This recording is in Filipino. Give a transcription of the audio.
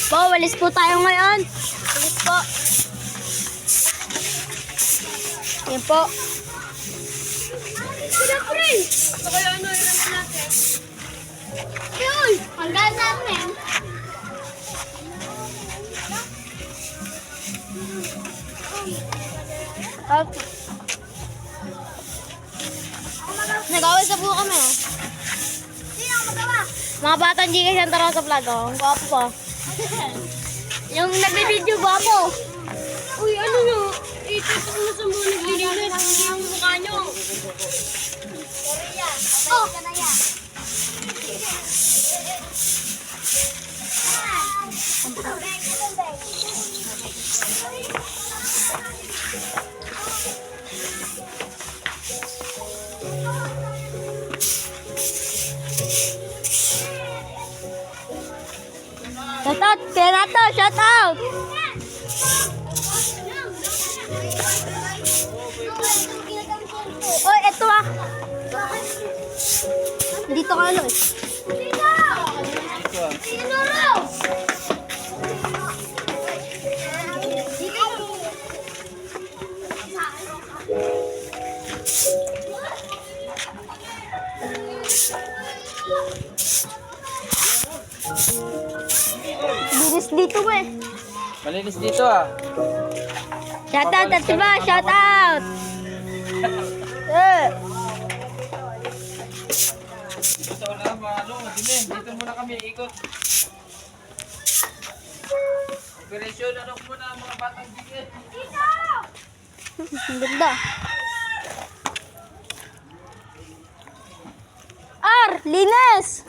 Po, walis po tayo ngayon. Walis po. Yan po. Siyempre! Ito kaya ano, ilan natin? Yun! Hanggang namin. Okay. Nag-awal sa buho kami, oh. Sino ang magawa? Mga batang Gcash ang tara sa vlog, oh. Ang gwapo pa. Yung nagbe-video gwapo. Uy, ano nyo? Ito mo sa mga naglilinis. Hindi yung mukha nyo. Oh! Shout out! Kaya na to! Shout out! Oy, eto ah! Dito ka ano eh. Sino raw? Bilis dito eh. Malinis dito ah. Shout out, Ate Ba! Shout out! Eh! Dito na mga madilim. Dito muna kami ikot. Operasyon ano muna mga batang digit. Ang ganda. R! Linis!